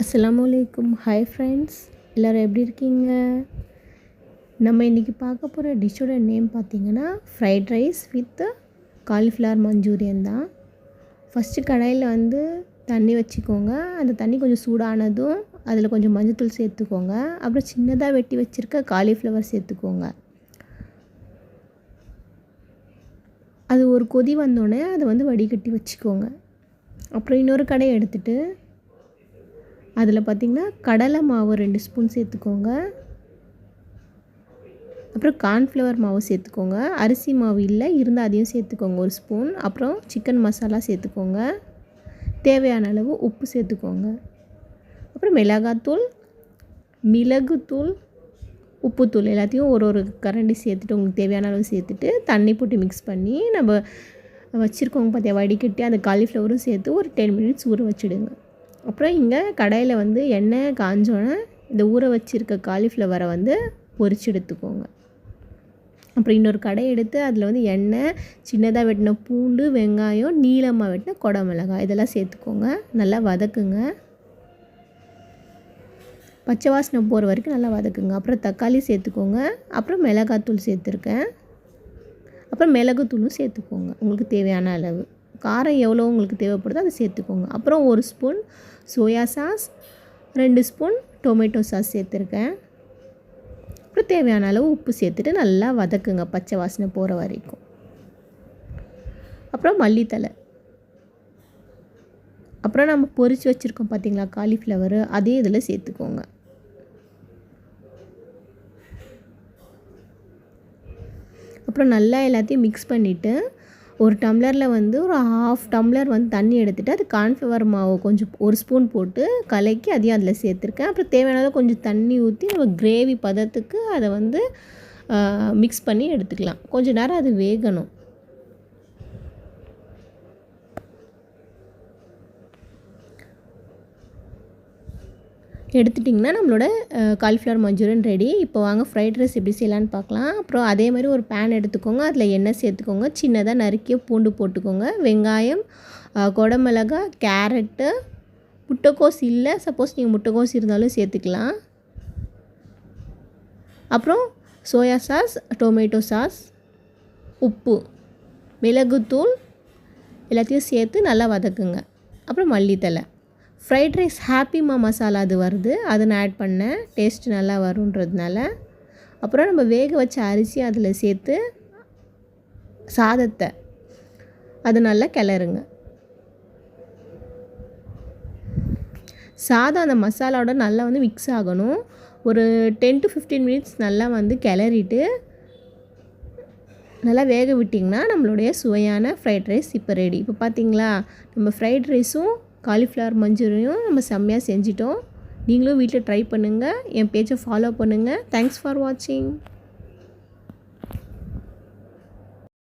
அஸ்ஸலாமுஅலைக்கும். Hi friends, எல்லோரும் எப்படி இருக்கீங்க? நம்ம இன்றைக்கி பார்க்க போகிற டிஷ்ஷோட நேம் பார்த்திங்கன்னா fried rice with cauliflower Manchurian தான். ஃபஸ்ட்டு கடாயில் தண்ணி வச்சுக்கோங்க. அந்த தண்ணி கொஞ்சம் சூடானதும் அதில் கொஞ்சம் மஞ்சள்தூள் சேர்த்துக்கோங்க. அப்புறம் சின்னதாக வெட்டி வச்சுருக்க காலிஃப்ளவர் சேர்த்துக்கோங்க. அது ஒரு கொதி வந்தோடனே அதை வடிகட்டி வச்சுக்கோங்க. அப்புறம் இன்னொரு கடாயை எடுத்துகிட்டு அதில் பார்த்திங்கன்னா கடலை மாவு 2 ஸ்பூன் சேர்த்துக்கோங்க. அப்புறம் கார்ன்ஃப்ளவர் மாவு சேர்த்துக்கோங்க. அரிசி மாவு இல்லை இருந்தால் அதையும் சேர்த்துக்கோங்க 1 ஸ்பூன். அப்புறம் சிக்கன் மசாலா சேர்த்துக்கோங்க. தேவையான அளவு உப்பு சேர்த்துக்கோங்க. அப்புறம் மிளகாத்தூள், மிளகுத்தூள், உப்புத்தூள் எல்லாத்தையும் ஒரு கரண்டி சேர்த்துட்டு உங்களுக்கு தேவையான அளவு சேர்த்துட்டு தண்ணி போட்டு மிக்ஸ் பண்ணி நம்ம வச்சுருக்கோங்க பார்த்தியா வடிகட்டி அந்த காலிஃப்ளவரும் சேர்த்து ஒரு 10 மினிட்ஸ் ஊற வச்சுடுங்க. அப்புறம் இங்கே கடாயில் எண்ணெய் காஞ்சோன்னே இந்த ஊற வச்சுருக்க காலிஃப்ளவரை பொரிச்சு எடுத்துக்கோங்க. அப்புறம் இன்னொரு கடாயை எடுத்து அதில் எண்ணெய், சின்னதாக வெட்டின பூண்டு, வெங்காயம், நீளமாக வெட்டின குடமிளகாய் இதெல்லாம் சேர்த்துக்கோங்க. நல்லா வதக்குங்க. பச்சை வாசனை போகிற வரைக்கும் நல்லா வதக்குங்க. அப்புறம் தக்காளி சேர்த்துக்கோங்க. அப்புறம் மிளகாத்தூள் சேர்த்துருக்கேன். அப்புறம் மிளகுத்தூளும் சேர்த்துக்கோங்க உங்களுக்கு தேவையான அளவு. காரம் எவ்வளோ உங்களுக்கு தேவைப்படுதோ அதை சேர்த்துக்கோங்க. அப்புறம் 1 spoon soya sauce, 2 spoon tomato sauce சேர்த்துருக்கேன். அப்புறம் தேவையான அளவு உப்பு சேர்த்துட்டு நல்லா வதக்குங்க பச்சை வாசனை போகிற வரைக்கும். அப்புறம் மல்லித்தழை, அப்புறம் நம்ம பொரித்து வச்சுருக்கோம் பார்த்திங்களா காலிஃப்ளவரு, அதே இதில் சேர்த்துக்கோங்க. அப்புறம் நல்லா எல்லாத்தையும் மிக்ஸ் பண்ணிவிட்டு ஒரு டம்ளரில் ஒரு 1/2 டம்ளர் தண்ணி எடுத்துகிட்டு அது கார்ன்ஃப்ளவர் மாவு கொஞ்சம் 1 ஸ்பூன் போட்டு கலக்கி அதையும் அதில் சேர்த்துருக்கேன். அப்புறம் தேவையான கொஞ்சம் தண்ணி ஊற்றி நம்ம கிரேவி பதத்துக்கு அதை மிக்ஸ் பண்ணி எடுத்துக்கலாம். கொஞ்சம் நேரம் அது வேகணும். எடுத்துட்டிங்கன்னா நம்மளோட காலிஃப்ளவர் மஞ்சூரியன் ரெடி. இப்போ வாங்க ஃப்ரைட் ரைஸ் எப்படி செய்யலான்னு பார்க்கலாம். அப்புறம் அதே மாதிரி ஒரு பேன் எடுத்துக்கோங்க. அதில் எண்ணெய் சேர்த்துக்கோங்க. சின்னதாக நறுக்கிய பூண்டு போட்டுக்கோங்க. வெங்காயம், குடமிளகாய், கேரட்டு, முட்டைக்கோஸ் இல்லை சப்போஸ் நீங்கள் முட்டைக்கோஸ் இருந்தாலும் சேர்த்துக்கலாம். அப்புறம் சோயா சாஸ், டொமேட்டோ சாஸ், உப்பு, மிளகுத்தூள் எல்லாத்தையும் சேர்த்து நல்லா வதக்குங்க. அப்புறம் மல்லித்தழை, ஃப்ரைட் ரைஸ் ஹாப்பிமா மசாலா அது வருது, அதை நான் ஆட் பண்ணேன் டேஸ்ட் நல்லா வருன்றதுனால. அப்புறம் நம்ம வேக வச்ச அரிசி அதில் சேர்த்து சாதத்தை அது நல்லா கிளறுங்க. சாதம் அந்த மசாலாவோட நல்லா மிக்ஸ் ஆகணும். ஒரு 10 to 15 மினிட்ஸ் நல்லா கிளறிட்டு நல்லா வேக விட்டிங்கன்னா நம்மளுடைய சுவையான ஃப்ரைட் ரைஸ் இப்போ ரெடி. இப்போ பார்த்திங்களா நம்ம ஃப்ரைட் ரைஸும் காலிஃப்ளவர் மஞ்சூரியனும் நம்ம செம்மையாக செஞ்சிட்டோம். நீங்களும் வீட்டில் ட்ரை பண்ணுங்கள். என் பேஜை ஃபாலோ பண்ணுங்கள். தேங்க்ஸ் ஃபார் வாட்சிங்.